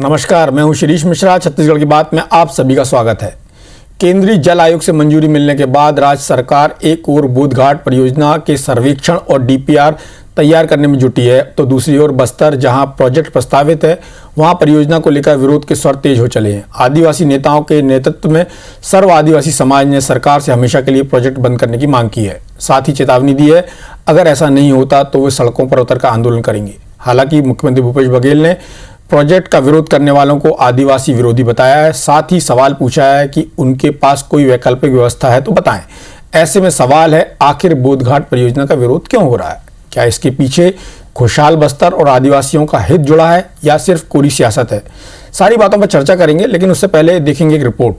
नमस्कार, मैं हूं शिरीष मिश्रा। छत्तीसगढ़ की बात में आप सभी का स्वागत है। केंद्रीय जल आयोग से मंजूरी मिलने के बाद राज्य सरकार एक ओर बोधघाट परियोजना के सर्वेक्षण और डीपीआर तैयार करने में जुटी है, तो दूसरी ओर बस्तर, जहां प्रोजेक्ट प्रस्तावित है, वहां परियोजना को लेकर विरोध के स्वर तेज हो चले हैं। आदिवासी नेताओं के नेतृत्व में सर्व आदिवासी समाज ने सरकार से हमेशा के लिए प्रोजेक्ट बंद करने की मांग की है। साथ ही चेतावनी दी है, अगर ऐसा नहीं होता तो वे सड़कों पर उतरकर आंदोलन करेंगे। हालांकि मुख्यमंत्री भूपेश बघेल ने प्रोजेक्ट का विरोध करने वालों को आदिवासी विरोधी बताया है। साथ ही सवाल पूछा है कि उनके पास कोई वैकल्पिक व्यवस्था है तो बताएं। ऐसे में सवाल है, आखिर बोधघाट परियोजना का विरोध क्यों हो रहा है? क्या इसके पीछे खुशहाल बस्तर और आदिवासियों का हित जुड़ा है या सिर्फ कोरी सियासत है? सारी बातों पर चर्चा करेंगे, लेकिन उससे पहले देखेंगे एक रिपोर्ट।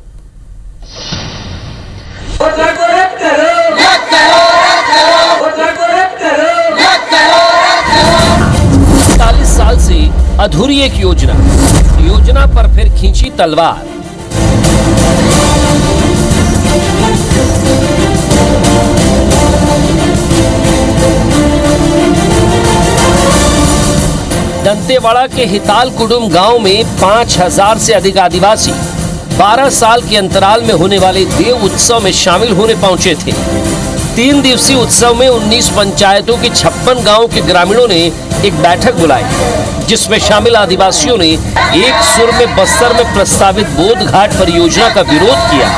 40 साल से अधूरी एक योजना पर फिर खींची तलवार। दंतेवाड़ा के हिताल कुडुम गांव में 5000 से अधिक आदिवासी 12 साल के अंतराल में होने वाले देव उत्सव में शामिल होने पहुंचे थे। 3 दिवसीय उत्सव में 19 पंचायतों के 56 गांवों के ग्रामीणों ने एक बैठक बुलाई, जिसमें शामिल आदिवासियों ने एक सुर में बस्तर में प्रस्तावित बोधघाट परियोजना का विरोध किया।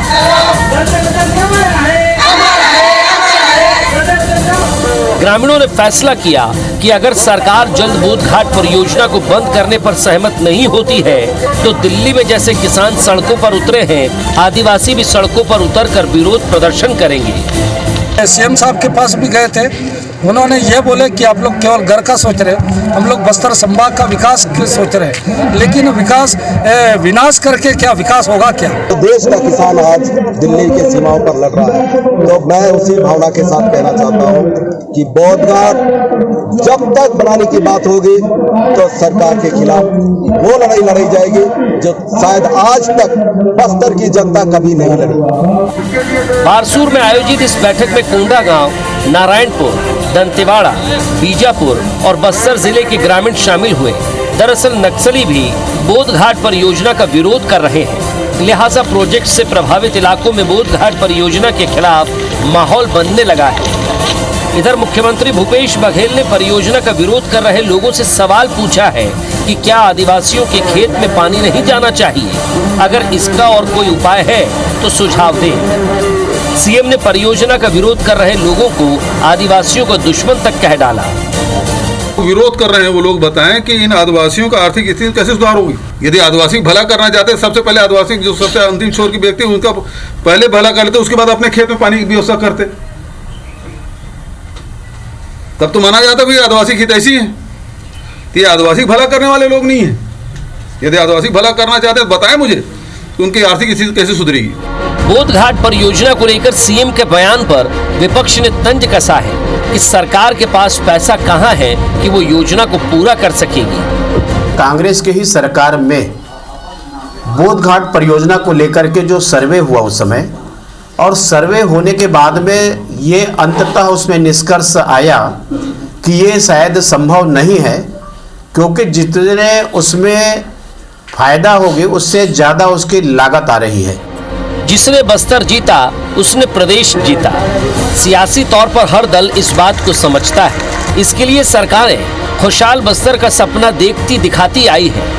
ग्रामीणों ने फैसला किया कि अगर सरकार जल्द बोधघाट परियोजना को बंद करने पर सहमत नहीं होती है तो दिल्ली में जैसे किसान सड़कों पर उतरे हैं, आदिवासी भी सड़कों पर उतरकर विरोध प्रदर्शन करेंगे। सीएम साहब के पास भी गए थे, उन्होंने ये बोले कि आप लोग केवल घर का सोच रहे हैं, हम लोग बस्तर संभाग का विकास सोच रहे हैं, लेकिन विनाश करके क्या विकास होगा क्या? तो देश का किसान आज दिल्ली के सीमाओं पर लड़ रहा है, तो मैं उसी भावना के साथ कहना चाहता हूँ कि बोधघाट जब तक बनाने की बात होगी तो सरकार के खिलाफ वो लड़ाई लड़ी जाएगी जो शायद आज तक बस्तर की जनता कभी नहीं लड़ी। बारसूर में आयोजित इस बैठक में कोंडा गांव, नारायणपुर, दंतेवाड़ा, बीजापुर और बस्तर जिले के ग्रामीण शामिल हुए। दरअसल नक्सली भी बोधघाट परियोजना का विरोध कर रहे हैं, लिहाजा प्रोजेक्ट से प्रभावित इलाकों में बोधघाट परियोजना के खिलाफ माहौल बनने लगा है। इधर मुख्यमंत्री भूपेश बघेल ने परियोजना का विरोध कर रहे लोगों से सवाल पूछा है कि क्या आदिवासियों के खेत में पानी नहीं जाना चाहिए? अगर इसका और कोई उपाय है तो सुझाव दें। सीएम ने परियोजना का विरोध कर रहे लोगों को आदिवासियों का दुश्मन तक कह डाला। विरोध कर रहे हैं वो लोग बताएं कि इन आदिवासियों का आर्थिक स्थिति कैसे सुधार होगी? यदि आदिवासी भला करना चाहते हैं, सबसे पहले आदिवासी जो सबसे अंतिम छोर की व्यक्ति उनका पहले भला कर लेते, उसके बाद अपने खेत में पानी की व्यवस्था करते, तब तो माना जाता भाई आदिवासी खेत ऐसी है। तो ये आदिवासी भला करने वाले लोग नहीं है। यदि आदिवासी भला करना चाहते हैं तो बताएं मुझे कि उनकी आर्थिक स्थिति कैसे सुधरेगी। बोधघाट परियोजना को लेकर सीएम के बयान पर विपक्ष ने तंज कसा है कि सरकार के पास पैसा कहां है कि वो योजना को पूरा कर सकेगी। कांग्रेस के ही सरकार में बोधघाट परियोजना को लेकर के जो सर्वे हुआ उस समय, और सर्वे होने के बाद में ये अंततः उसमें निष्कर्ष आया कि ये शायद संभव नहीं है, क्योंकि जितने उसमें फायदा होगी उससे ज़्यादा उसकी लागत आ रही है। जिसने बस्तर जीता उसने प्रदेश जीता। सियासी तौर पर हर दल इस बात को समझता है। इसके लिए सरकारें खुशहाल बस्तर का सपना देखती दिखाती आई है।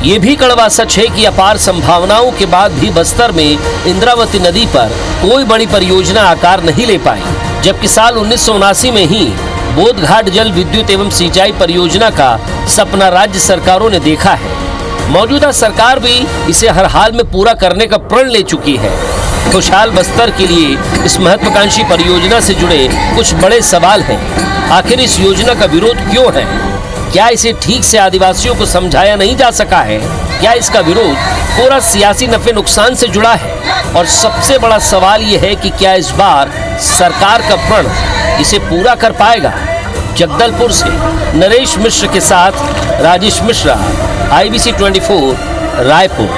ये भी कड़वा सच है कि अपार संभावनाओं के बाद भी बस्तर में इंद्रावती नदी पर कोई बड़ी परियोजना आकार नहीं ले पाई, जबकि साल 1979 में ही बोधघाट जल विद्युत एवं सिंचाई परियोजना का सपना राज्य सरकारों ने देखा है। मौजूदा सरकार भी इसे हर हाल में पूरा करने का प्रण ले चुकी है। खुशहाल बस्तर के लिए इस महत्वाकांक्षी परियोजना से जुड़े कुछ बड़े सवाल हैं। आखिर इस योजना का विरोध क्यों है? क्या इसे ठीक से आदिवासियों को समझाया नहीं जा सका है? क्या इसका विरोध पूरा सियासी नफे नुकसान से जुड़ा है? और सबसे बड़ा सवाल यह है कि क्या इस बार सरकार का प्रण इसे पूरा कर पाएगा? जगदलपुर से नरेश मिश्र के साथ राजेश मिश्रा, IBC 24, रायपुर।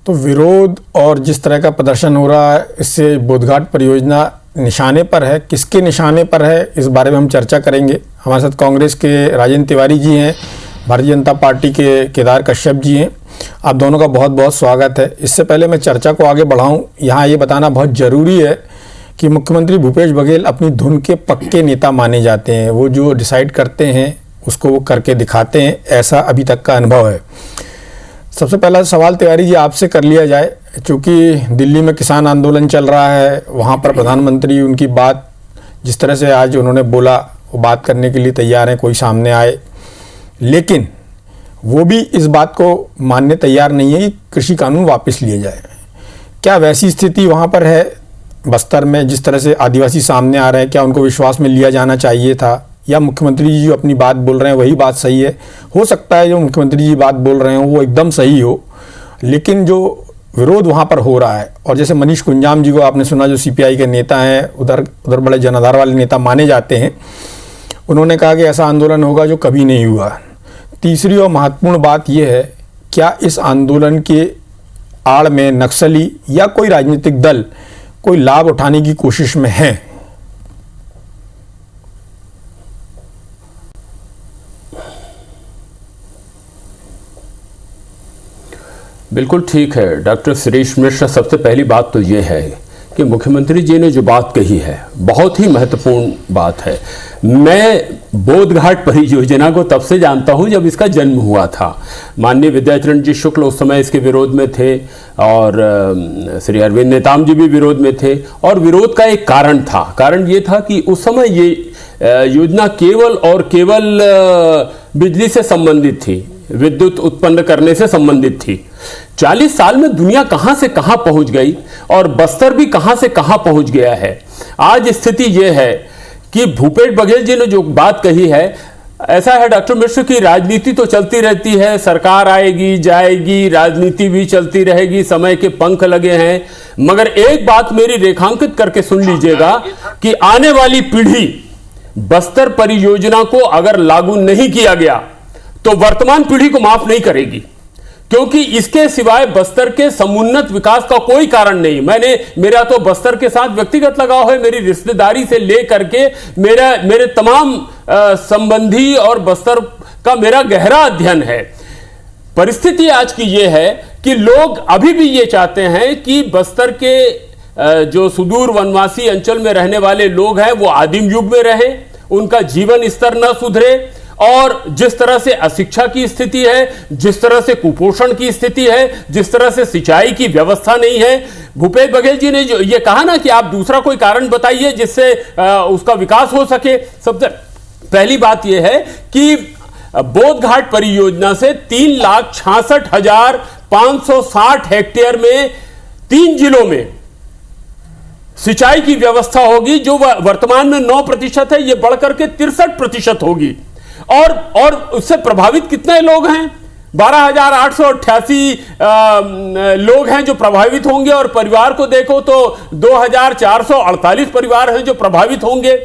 तो विरोध और जिस तरह का प्रदर्शन हो रहा है, इससे बोधघाट परियोजना निशाने पर है। किसके निशाने पर है, इस बारे में हम चर्चा करेंगे। हमारे साथ कांग्रेस के राजेंद्र तिवारी जी हैं, भारतीय जनता पार्टी के केदार कश्यप जी हैं। आप दोनों का बहुत बहुत स्वागत है। इससे पहले मैं चर्चा को आगे बढ़ाऊं, यहाँ ये बताना बहुत ज़रूरी है कि मुख्यमंत्री भूपेश बघेल अपनी धुन के पक्के नेता माने जाते हैं। वो जो डिसाइड करते हैं उसको वो करके दिखाते हैं, ऐसा अभी तक का अनुभव है। सबसे पहला सवाल तिवारी जी आपसे कर लिया जाए, क्योंकि दिल्ली में किसान आंदोलन चल रहा है, वहाँ पर प्रधानमंत्री उनकी बात जिस तरह से आज उन्होंने बोला वो बात करने के लिए तैयार हैं, कोई सामने आए, लेकिन वो भी इस बात को मानने तैयार नहीं है कि कृषि कानून वापस लिए जाए। क्या वैसी स्थिति वहाँ पर है बस्तर में? जिस तरह से आदिवासी सामने आ रहे हैं, क्या उनको विश्वास में लिया जाना चाहिए था, या मुख्यमंत्री जी जो अपनी बात बोल रहे हैं वही बात सही है? हो सकता है जो मुख्यमंत्री जी बात बोल रहे हो वो एकदम सही हो, लेकिन जो विरोध वहाँ पर हो रहा है, और जैसे मनीष कुंजाम जी को आपने सुना जो सीपीआई के नेता हैं, उधर बड़े जनाधार वाले नेता माने जाते हैं, उन्होंने कहा कि ऐसा आंदोलन होगा जो कभी नहीं हुआ। तीसरी और महत्वपूर्ण बात यह है, क्या इस आंदोलन के आड़ में नक्सली या कोई राजनीतिक दल कोई लाभ उठाने की कोशिश में है? बिल्कुल ठीक है डॉक्टर सुरेश मिश्रा। सबसे पहली बात तो ये है कि मुख्यमंत्री जी ने जो बात कही है बहुत ही महत्वपूर्ण बात है। मैं बोधघाट परियोजना को तब से जानता हूं जब इसका जन्म हुआ था। माननीय विद्याचरण जी शुक्ल उस समय इसके विरोध में थे, और श्री अरविंद नेताम जी भी विरोध में थे, और विरोध का एक कारण था। कारण ये था कि उस समय ये योजना केवल और केवल बिजली से संबंधित थी, विद्युत उत्पन्न करने से संबंधित थी। 40 साल में दुनिया कहां से कहां पहुंच गई और बस्तर भी कहां से कहां पहुंच गया है। आज स्थिति यह है कि भूपेश बघेल जी ने जो बात कही है, ऐसा है डॉक्टर मिश्र की राजनीति तो चलती रहती है, सरकार आएगी जाएगी, राजनीति भी चलती रहेगी, समय के पंख लगे हैं, मगर एक बात मेरी रेखांकित करके सुन लीजिएगा कि आने वाली पीढ़ी बस्तर परियोजना को अगर लागू नहीं किया गया तो वर्तमान पीढ़ी को माफ नहीं करेगी, क्योंकि इसके सिवाय बस्तर के समुन्नत विकास का कोई कारण नहीं। मेरा तो बस्तर के साथ व्यक्तिगत लगाव है, मेरी रिश्तेदारी से लेकर के मेरे तमाम संबंधी और बस्तर का मेरा गहरा अध्ययन है। परिस्थिति आज की यह है कि लोग अभी भी ये चाहते हैं कि बस्तर के जो सुदूर वनवासी अंचल में रहने वाले लोग हैं वो आदिम युग में रहे, उनका जीवन स्तर न सुधरे, और जिस तरह से अशिक्षा की स्थिति है, जिस तरह से कुपोषण की स्थिति है, जिस तरह से सिंचाई की व्यवस्था नहीं है। भूपेश बघेल जी ने जो ये कहा ना कि आप दूसरा कोई कारण बताइए जिससे उसका विकास हो सके। सबसे पहली बात यह है कि बोधघाट परियोजना से 3,66,560 हेक्टेयर में 3 जिलों में सिंचाई की व्यवस्था होगी, जो वर्तमान में 9% है, यह बढ़कर के 63% होगी। और उससे प्रभावित कितने लोग हैं? 12,888 लोग हैं जो प्रभावित होंगे, और परिवार को देखो तो 2,448 परिवार हैं जो प्रभावित होंगे।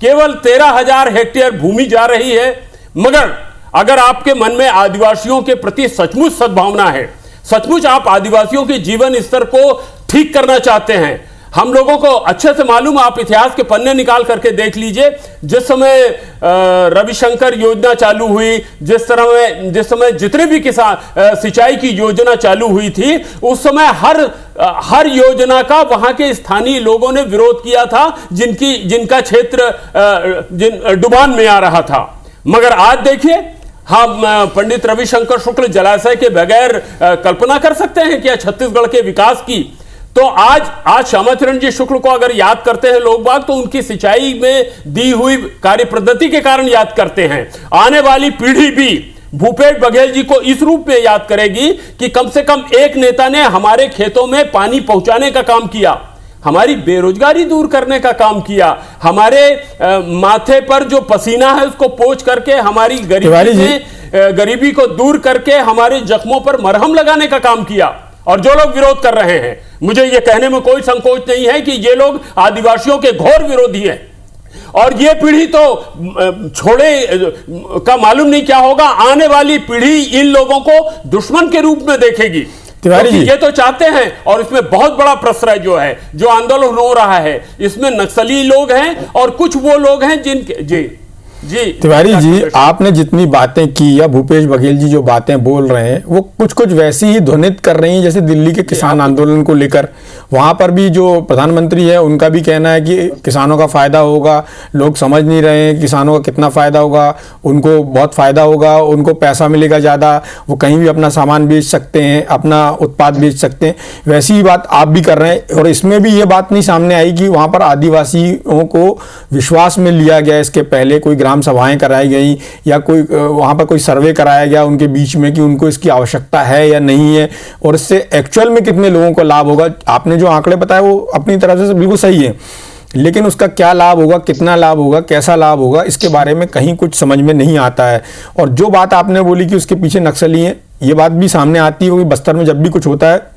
केवल 13,000 हेक्टेयर भूमि जा रही है। मगर अगर आपके मन में आदिवासियों के प्रति सचमुच सद्भावना है, सचमुच आप आदिवासियों के जीवन स्तर को ठीक करना चाहते हैं, हम लोगों को अच्छे से मालूम, आप इतिहास के पन्ने निकाल करके देख लीजिए। जिस समय रविशंकर योजना चालू हुई, जिस समय जितने भी किसान सिंचाई की योजना चालू हुई थी, उस समय हर योजना का वहां के स्थानीय लोगों ने विरोध किया था, जिनका क्षेत्र डुबान में आ रहा था। मगर आज देखिए, हम पंडित रविशंकर शुक्ल जलाशय के बगैर कल्पना कर सकते हैं क्या छत्तीसगढ़ के विकास की? तो आज श्यामाचरण जी शुक्ल को अगर याद करते हैं लोग बाग, तो उनकी सिंचाई में दी हुई कार्य पद्धति के कारण याद करते हैं। आने वाली पीढ़ी भी भूपेश बघेल जी को इस रूप में याद करेगी कि कम से कम एक नेता ने हमारे खेतों में पानी पहुंचाने का काम किया, हमारी बेरोजगारी दूर करने का काम किया, हमारे माथे पर जो पसीना है उसको पोंछ करके हमारी गरीबी को दूर करके हमारे जख्मों पर मरहम लगाने का काम किया। और जो लोग विरोध कर रहे हैं, मुझे यह कहने में कोई संकोच नहीं है कि ये लोग आदिवासियों के घोर विरोधी हैं, और ये पीढ़ी तो छोड़े का मालूम नहीं क्या होगा। आने वाली पीढ़ी इन लोगों को दुश्मन के रूप में देखेगी। तिवारी जी ये तो चाहते हैं, और इसमें बहुत बड़ा प्रश्रय जो आंदोलन हो रहा है, इसमें नक्सली लोग हैं और कुछ वो लोग हैं जिनके जी जी तिवारी जी, आपने जितनी बातें की या भूपेश बघेल जी जो बातें बोल रहे हैं वो कुछ कुछ वैसी ही ध्वनित कर रही हैं जैसे दिल्ली के किसान आंदोलन को लेकर। वहां पर भी जो प्रधानमंत्री है उनका भी कहना है कि किसानों का फायदा होगा, लोग समझ नहीं रहे हैं किसानों का कितना फायदा होगा, उनको बहुत फायदा होगा, उनको पैसा मिलेगा ज़्यादा, वो कहीं भी अपना सामान बेच सकते हैं, अपना उत्पाद बेच सकते हैं। वैसी ही बात आप भी कर रहे हैं और इसमें भी ये बात नहीं सामने आई कि वहाँ पर आदिवासियों को विश्वास में लिया गया। इसके पहले कोई ग्राम सभाएं कराई गई या कोई वहाँ पर कोई सर्वे कराया गया उनके बीच में कि उनको इसकी आवश्यकता है या नहीं है और इससे एक्चुअल में कितने लोगों को लाभ होगा। आपने जो आंकड़े बताए वो अपनी तरफ से बिल्कुल सही है, लेकिन उसका क्या लाभ होगा, कितना लाभ होगा, कैसा लाभ होगा, इसके बारे में कहीं कुछ समझ में नहीं आता है। और जो बात आपने बोली कि उसके पीछे नक्सली हैं, ये बात भी सामने आती है क्योंकि बस्तर में जब भी कुछ होता है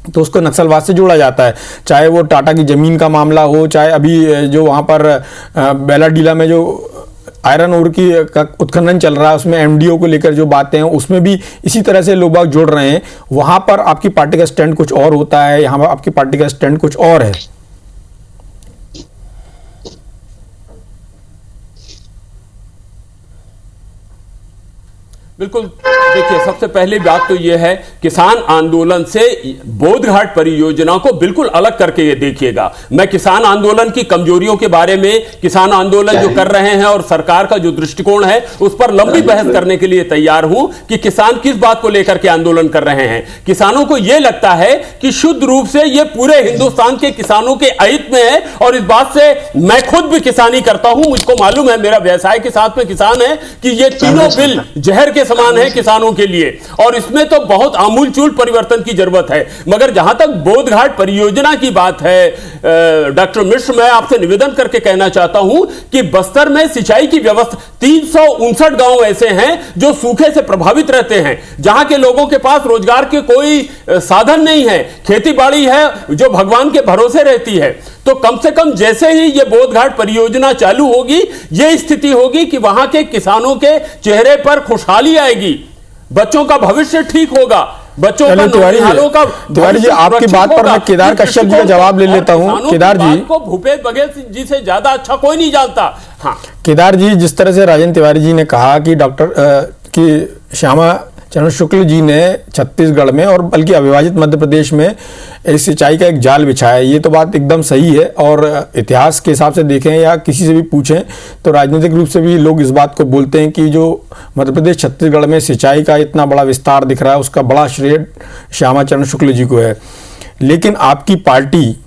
तो उसको नक्सलवाद से जोड़ा जाता है, चाहे वो टाटा की ज़मीन का मामला हो, चाहे अभी जो वहाँ पर बेलाडीला में जो आयरन ओर की का उत्खनन चल रहा है उसमें एमडीओ को लेकर जो बातें हैं उसमें भी इसी तरह से लोग बाग जोड़ रहे हैं। वहाँ पर आपकी पार्टी का स्टैंड कुछ और होता है, यहाँ पर आपकी पार्टी का स्टैंड कुछ और है। बिल्कुल, देखिए सबसे पहली बात तो यह है किसान आंदोलन से बोध घाट परियोजना को बिल्कुल अलग करके ये देखिएगा। मैं किसान आंदोलन की कमजोरियों के बारे में, किसान आंदोलन जो कर रहे हैं और सरकार का जो दृष्टिकोण है उस पर लंबी बहस करने के लिए तैयार हूं कि किसान किस बात को लेकर के आंदोलन कर रहे हैं। किसानों को यह लगता है कि शुद्ध रूप से यह पूरे हिंदुस्तान के किसानों के अहित में है और इस बात से मैं खुद भी किसानी करता हूं, मुझको मालूम है, मेरा व्यवसाय के साथ में किसान है, कि ये तीनों बिल जहर के समान है किसानों के लिए और इसमें तो बहुत आमूलचूल परिवर्तन की जरूरत है। मगर जहां तक बोध घाट परियोजना की बात है डॉक्टर मिश्र, मैं आपसे निवेदन करके कहना चाहता हूं कि बस्तर में सिंचाई की व्यवस्था 359 गांव ऐसे हैं जो सूखे से प्रभावित रहते हैं, जहां के लोगों के पास रोजगार के कोई साधन नहीं है, खेती बाड़ी है जो भगवान के भरोसे रहती है। तो कम से कम जैसे ही ये बोध घाट परियोजना चालू होगी ये स्थिति होगी कि वहां के किसानों के चेहरे पर खुशहाली आएगी, बच्चों का भविष्य ठीक होगा, बच्चों का तिवारी जी आपकी बात पर मैं केदार कश्यप जी का जवाब ले लेता हूं। केदार जी को भूपेश बघेल जी से ज्यादा अच्छा कोई नहीं जानता। हाँ केदार जी, जिस तरह से राजेंद्र तिवारी जी ने कहा कि कि श्यामा चरण शुक्ल जी ने छत्तीसगढ़ में और बल्कि अविभाजित मध्य प्रदेश में इस सिंचाई का एक जाल बिछाया है, ये तो बात एकदम सही है। और इतिहास के हिसाब से देखें या किसी से भी पूछें तो राजनीतिक रूप से भी लोग इस बात को बोलते हैं कि जो मध्य प्रदेश छत्तीसगढ़ में सिंचाई का इतना बड़ा विस्तार दिख रहा है उसका बड़ा श्रेय श्यामा चरण शुक्ल जी को है। लेकिन आपकी पार्टी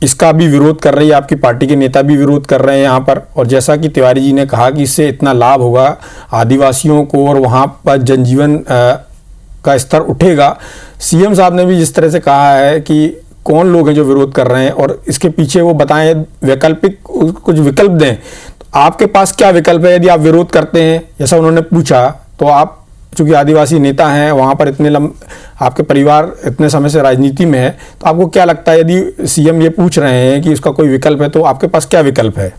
इसका भी विरोध कर रही है, आपकी पार्टी के नेता भी विरोध कर रहे हैं यहाँ पर। और जैसा कि तिवारी जी ने कहा कि इससे इतना लाभ होगा आदिवासियों को और वहाँ पर जनजीवन का स्तर उठेगा। सीएम साहब ने भी जिस तरह से कहा है कि कौन लोग हैं जो विरोध कर रहे हैं और इसके पीछे वो बताएं वैकल्पिक कुछ विकल्प दें। तो आपके पास क्या विकल्प है यदि आप विरोध करते हैं, जैसा उन्होंने पूछा, तो आप चूंकि आदिवासी नेता हैं वहाँ पर आपके परिवार इतने समय से राजनीति में है, तो आपको क्या लगता है यदि सीएम ये पूछ रहे हैं कि उसका कोई विकल्प है तो आपके पास क्या विकल्प है?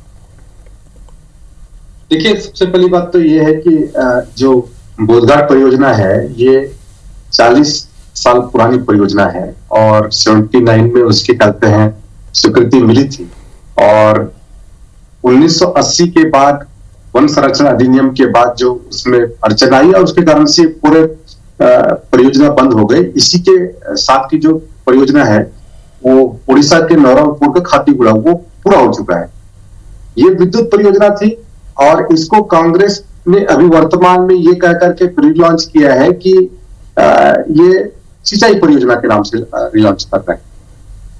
देखिए, सबसे पहली बात तो ये है कि जो बोधघाट परियोजना है ये 40 साल पुरानी परियोजना है और 79 में उसके कहते हैं स्वीकृति मिली थी और 1980 के बाद वन संरक्षण अधिनियम के बाद जो उसमें अड़चन आई और उसके कारण से पूरे परियोजना बंद हो गई। इसी के साथ की जो परियोजना है वो उड़ीसा के नवरंगपुर का खातीगुड़ा वो पूरा हो चुका है। ये विद्युत परियोजना थी और इसको कांग्रेस ने अभी वर्तमान में ये कह करके रिलॉन्च किया है कि ये सिंचाई परियोजना के नाम से रिलॉन्च कर रहे हैं।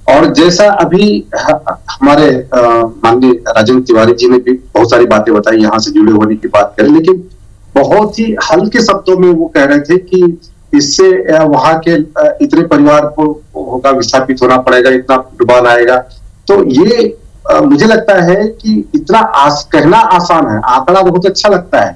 और जैसा अभी हमारे माननीय राजेंद्र तिवारी जी ने भी बहुत सारी बातें बताई, यहाँ से जुड़े होने की बात करें, लेकिन बहुत ही हल्के शब्दों में वो कह रहे थे कि इससे वहां के इतने परिवार को होगा विस्थापित होना पड़ेगा, इतना डुबान आएगा। तो ये मुझे लगता है कि इतना कहना आसान है, आंकड़ा बहुत अच्छा लगता है,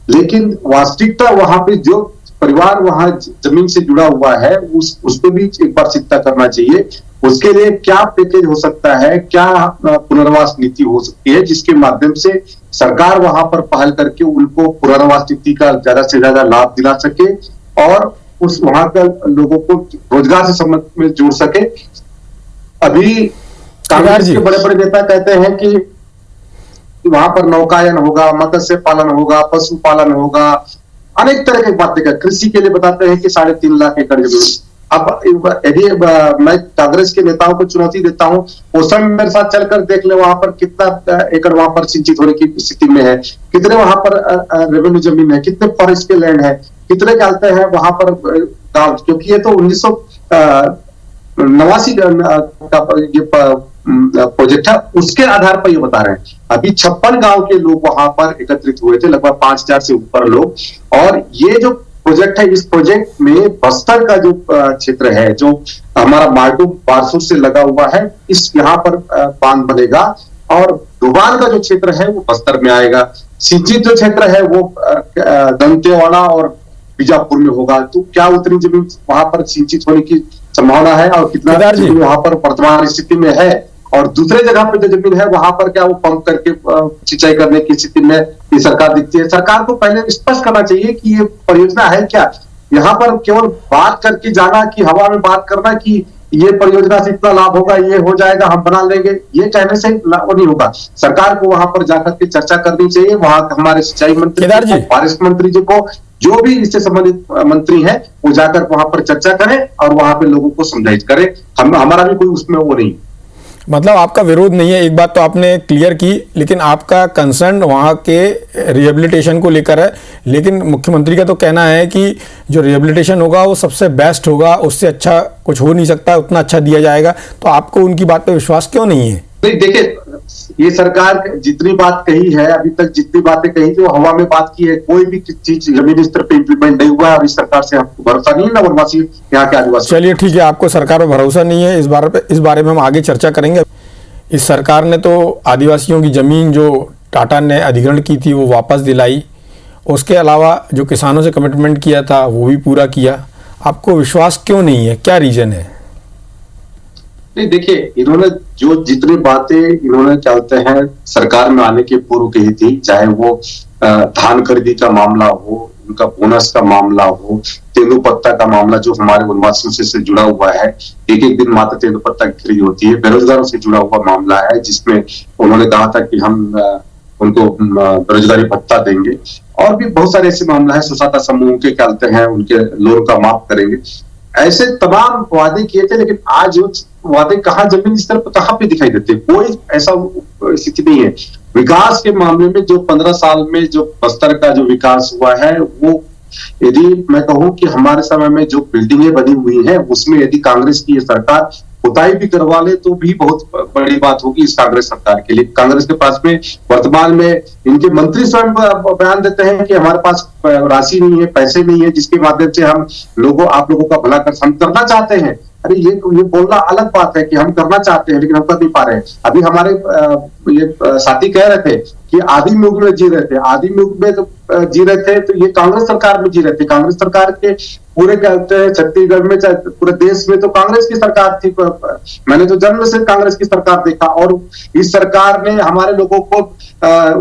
लेकिन वास्तविकता वहां पे जो परिवार वहां जमीन से जुड़ा हुआ है उस पर भी एक बार चिंता करना चाहिए। उसके लिए क्या पैकेज हो सकता है, क्या पुनर्वास नीति हो सकती है जिसके माध्यम से सरकार वहां पर पहल करके उनको पुनर्वास नीति का ज्यादा से ज्यादा लाभ दिला सके और उस वहां का लोगों को रोजगार से संबंध में जोड़ सके। अभी कांग्रेस के बड़े बड़े नेता कहते हैं कि कि वहां पर नौकायन होगा, मत्स्य पालन होगा, पशुपालन होगा, अनेक तरह की बातें कर। कृषि के लिए बताते हैं कि 3.5 लाख एकड़ जमीन। अब यदि मैं कांग्रेस के नेताओं को चुनौती देता हूं, उस समय मेरे साथ चलकर देख ले वहां पर कितना एकड़ वहां पर सिंचित होने की स्थिति में है, कितने वहां पर रेवेन्यू जमीन है, कितने फॉरेस्ट के लैंड है, कितने डालते हैं वहां पर गांव, क्योंकि ये तो 1989 का ये प्रोजेक्ट है, उसके आधार पर ये बता रहे हैं। अभी 56 गांव के लोग वहां पर एकत्रित हुए थे, लगभग 5000 से ऊपर लोग। और ये जो प्रोजेक्ट है, इस प्रोजेक्ट में बस्तर का जो क्षेत्र है, जो हमारा मार्टू बारसूर से लगा हुआ है, इस यहाँ पर बांध बनेगा और डुबान का जो क्षेत्र है वो बस्तर में आएगा। सिंचित जो क्षेत्र है वो दंतेवाड़ा और बीजापुर में होगा। तो क्या उतनी जमीन वहां पर सिंचित होने की संभावना है और कितना जमीन वहां पर वर्तमान स्थिति में है, और दूसरे जगह पे जो जमीन है वहां पर क्या वो पंप करके सिंचाई करने की स्थिति में ये सरकार दिखती है। सरकार को पहले स्पष्ट करना चाहिए कि ये परियोजना है क्या। यहाँ पर केवल बात करके जाना, कि हवा में बात करना कि ये परियोजना से इतना लाभ होगा, ये हो जाएगा, हम बना लेंगे, ये कहने से वो नहीं होगा। सरकार को वहां पर जाकर के चर्चा करनी चाहिए। वहां हमारे सिंचाई मंत्री, फॉरेस्ट मंत्री जी को, जो भी इससे संबंधित मंत्री हैं, वो जाकर वहां पर चर्चा करें और वहां पे लोगों को समझाइश करें। हमारा भी कोई उसमें वो नहीं। मतलब आपका विरोध नहीं है, एक बात तो आपने क्लियर की, लेकिन आपका कंसर्न वहाँ के रिहेबिलिटेशन को लेकर है। लेकिन मुख्यमंत्री का तो कहना है कि जो रिहेबिलिटेशन होगा वो सबसे बेस्ट होगा, उससे अच्छा कुछ हो नहीं सकता, उतना अच्छा दिया जाएगा। तो आपको उनकी बात पर विश्वास क्यों नहीं है? नहीं, देखिए, ये सरकार जितनी बात कही है, अभी तक जितनी बातें कही थी वो हवा में बात की है। कोई भी चीज जमीनी स्तर पे इम्प्लीमेंट नहीं हुआ है और इस सरकार से हमको भरोसा नहीं है ना वनवासी यहाँ के आदिवासी। चलिए ठीक है, आपको सरकार पर भरोसा नहीं है, इस बारे में हम आगे चर्चा करेंगे। इस सरकार ने तो आदिवासियों की जमीन जो टाटा ने अधिग्रहण की थी वो वापस दिलाई, उसके अलावा जो किसानों से कमिटमेंट किया था वो भी पूरा किया। आपको विश्वास क्यों नहीं है, क्या रीजन है? नहीं, देखिए, इन्होंने जो जितनी बातें इन्होंने चलते हैं सरकार में आने के पूर्व कही थी, चाहे वो धान खरीदी का मामला हो, उनका बोनस का मामला हो, तेंदुपत्ता का मामला जो हमारे वनवासियों से जुड़ा हुआ है, एक दिन मात्र तेंदुपत्ता की खरीद होती है, बेरोजगारों से जुड़ा हुआ मामला है, जिसमें उन्होंने कहा था कि हम उनको बेरोजगारी भत्ता देंगे, और भी बहुत सारे ऐसे मामला है, स्वसहायता समूह के कहते हैं उनके लोन का माफ करेंगे। ऐसे तमाम वादे किए थे, लेकिन आज वो वादे कहाँ जमीन स्तर पर कहाँ पे दिखाई देते? कोई ऐसा स्थिति नहीं है। विकास के मामले में जो 15 साल में जो बस्तर का जो विकास हुआ है, वो यदि मैं कहूं कि हमारे समय में जो बिल्डिंगें बनी हुई हैं, उसमें यदि कांग्रेस की ये सरकार खुदाई भी करवा ले तो भी बहुत बड़ी बात होगी इस कांग्रेस सरकार के लिए। कांग्रेस के पास में वर्तमान में इनके मंत्री स्वयं बयान देते हैं कि हमारे पास राशि नहीं है, पैसे नहीं है, जिसके माध्यम से हम आप लोगों का भला हम करना चाहते हैं। अरे ये बोलना अलग बात है कि हम करना चाहते हैं लेकिन हम कर नहीं पा रहे हैं। अभी हमारे ये साथी कह रहे थे कि आदिम युग में जी रहे थे, आदिम युग में जी रहे थे तो ये कांग्रेस सरकार में जी रहे थे। कांग्रेस सरकार के पूरे कहते हैं छत्तीसगढ़ में, चाहे पूरे देश में तो कांग्रेस की सरकार थी। मैंने तो जन्म से कांग्रेस की सरकार देखा, और इस सरकार ने हमारे लोगों को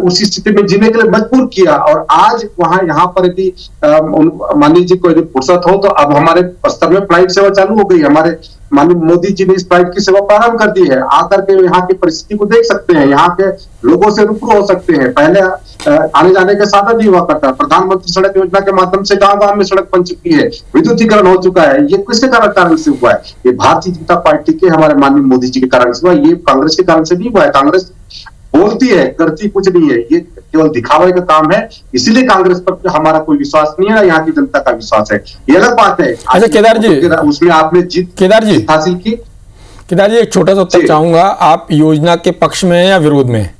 उसी स्थिति में जीने के लिए मजबूर किया। और आज यहाँ पर यदि माननीय जी को यदि फुर्सत हो तो अब हमारे बस्तर में फ्लाइट सेवा चालू हो गई। हमारे माननीय मोदी जी ने इस फ्लाइट की सेवा प्रारंभ कर दी है। आकर के यहाँ की परिस्थिति को देख सकते हैं, यहाँ के लोगों से रूबरू हो सकते हैं। पहले आने जाने के साधन नहीं हुआ करता। प्रधानमंत्री सड़क योजना के माध्यम से गांव-गांव में सड़क बन चुकी है, विद्युतीकरण हो चुका है। ये किसके कारण से हुआ है? ये भारतीय जनता पार्टी के हमारे माननीय मोदी जी के कारण से हुआ। ये कांग्रेस के कारण से नहीं हुआ है। कांग्रेस बोलती है, करती कुछ नहीं है, ये केवल दिखावे का काम है। इसीलिए कांग्रेस पर हमारा कोई विश्वास नहीं है, यहाँ की जनता का विश्वास है। ये अलग बात है। अच्छा केदार जी, उसमें आपने जीत हासिल की। केदार जी, एक छोटा सा उत्तर चाहूंगा, आप योजना के पक्ष में हैं या विरोध में?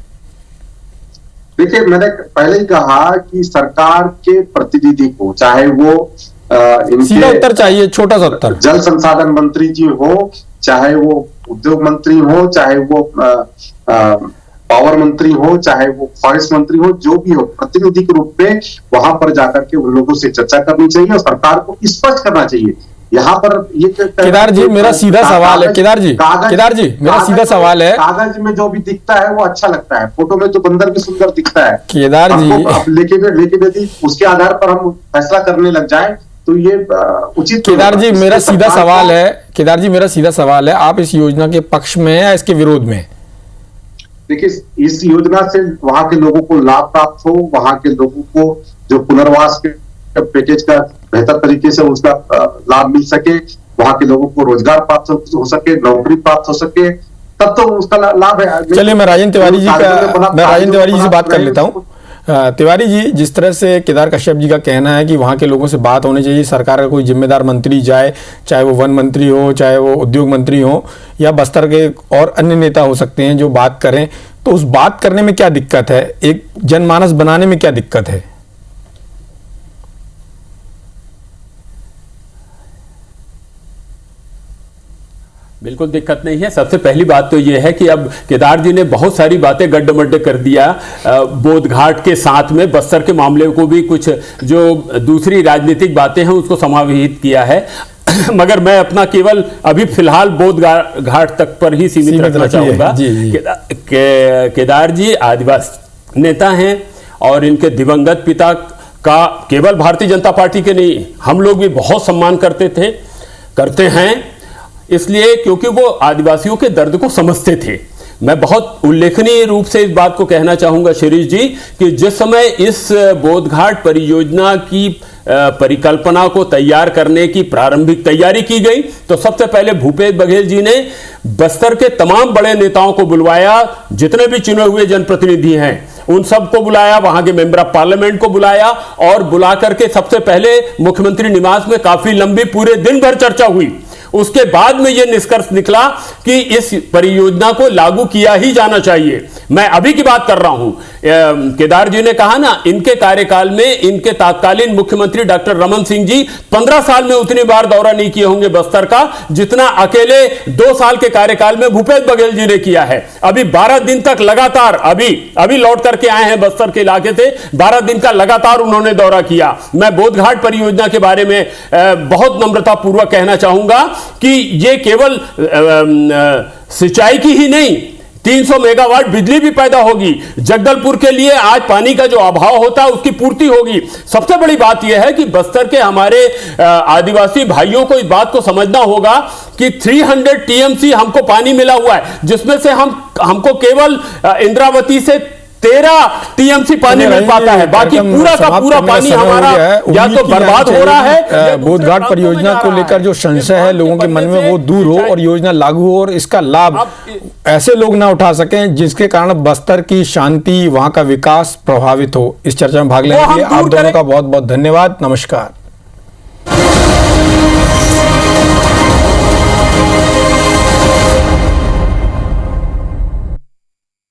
देखिए, मैंने पहले ही कहा कि सरकार के प्रतिनिधि को, चाहे वो सीधा उत्तर चाहिए, छोटा सा उत्तर। जल संसाधन मंत्री जी हो, चाहे वो उद्योग मंत्री हो, चाहे वो पावर मंत्री हो, चाहे वो फॉरेस्ट मंत्री हो, जो भी हो, प्रतिनिधि के रूप में वहां पर जाकर के उन लोगों से चर्चा करनी चाहिए और सरकार को स्पष्ट करना चाहिए। यहाँ पर ये केदार जी मेरा सीधा सवाल है, केदार जी मेरा सीधा सवाल है, कागज में जो भी दिखता है वो अच्छा लगता है, फोटो में तो बंदर भी सुंदर दिखता है केदार जी, लेकिन यदि उसके आधार पर हम फैसला करने लग जाए तो ये उचित। केदार जी मेरा सीधा सवाल है, केदार जी मेरा सीधा सवाल है, आप इस योजना के पक्ष में हैं या इसके विरोध में? देखिए इस योजना से वहां के लोगों को लाभ प्राप्त हो, वहां के लोगों को जो पुनर्वास के पैकेज का बेहतर तरीके से उसका लाभ मिल सके, वहां के लोगों को रोजगार प्राप्त हो सके, नौकरी प्राप्त हो सके, तब तो उसका लाभ है। चलिए मैं राजेंद्र तिवारी जी से बात कर लेता हूँ। तिवारी जी, जिस तरह से केदार कश्यप जी का कहना है कि वहाँ के लोगों से बात होनी चाहिए, सरकार का कोई जिम्मेदार मंत्री जाए, चाहे वो वन मंत्री हो, चाहे वो उद्योग मंत्री हो, या बस्तर के और अन्य नेता हो सकते हैं जो बात करें, तो उस बात करने में क्या दिक्कत है? एक जनमानस बनाने में क्या दिक्कत है? बिल्कुल दिक्कत नहीं है। सबसे पहली बात तो यह है कि अब केदार जी ने बहुत सारी बातें गड्ढे कर दिया बोधघाट के साथ में बस्तर के मामले को भी, कुछ जो दूसरी राजनीतिक बातें हैं उसको समाहित किया है। मगर मैं अपना केवल अभी फिलहाल बोधघाट तक पर ही सीमित रखना चाहूंगा। केदार जी आदिवासी नेता हैं और इनके दिवंगत पिता का केवल भारतीय जनता पार्टी के नहीं, हम लोग भी बहुत सम्मान करते हैं, इसलिए क्योंकि वो आदिवासियों के दर्द को समझते थे। मैं बहुत उल्लेखनीय रूप से इस बात को कहना चाहूंगा शिरीष जी कि जिस समय इस बोधघाट परियोजना की परिकल्पना को तैयार करने की प्रारंभिक तैयारी की गई, तो सबसे पहले भूपेश बघेल जी ने बस्तर के तमाम बड़े नेताओं को बुलवाया, जितने भी चुने हुए जनप्रतिनिधि हैं उन सबको बुलाया, वहां के मेंबर ऑफ पार्लियामेंट को बुलाया और बुला करके सबसे पहले मुख्यमंत्री निवास में काफी लंबी पूरे दिन भर चर्चा हुई। उसके बाद में यह निष्कर्ष निकला कि इस परियोजना को लागू किया ही जाना चाहिए। मैं अभी की बात कर रहा हूं। केदार जी ने कहा ना, इनके कार्यकाल में इनके तत्कालीन मुख्यमंत्री डॉक्टर रमन सिंह जी 15 साल में उतनी बार दौरा नहीं किए होंगे बस्तर का जितना अकेले 2 साल के कार्यकाल में भूपेश बघेल जी ने किया है। अभी 12 दिन तक लगातार, अभी लौट करके आए हैं बस्तर के इलाके से, 12 दिन का लगातार उन्होंने दौरा किया। मैं बोधघाट परियोजना के बारे में बहुत नम्रता पूर्वक कहना चाहूंगा कि यह केवल सिंचाई की ही नहीं, 300 मेगावाट बिजली भी पैदा होगी। जगदलपुर के लिए आज पानी का जो अभाव होता है उसकी पूर्ति होगी। सबसे बड़ी बात यह है कि बस्तर के हमारे आदिवासी भाइयों को इस बात को समझना होगा कि 300 टीएमसी हमको पानी मिला हुआ है, जिसमें से हमको केवल इंद्रावती से 13 टीएमसी पानी मिल पाता है, बाकी पूरा का पूरा पानी हमारा या तो बर्बाद हो रहा है। बोधघाट परियोजना को लेकर जो संशय है लोगों के मन में वो दूर हो और योजना लागू हो और इसका लाभ ऐसे लोग ना उठा सकें जिसके कारण बस्तर की शांति, वहां का विकास प्रभावित हो। इस चर्चा में भाग लेने के लिए आप दोनों का बहुत बहुत धन्यवाद। नमस्कार।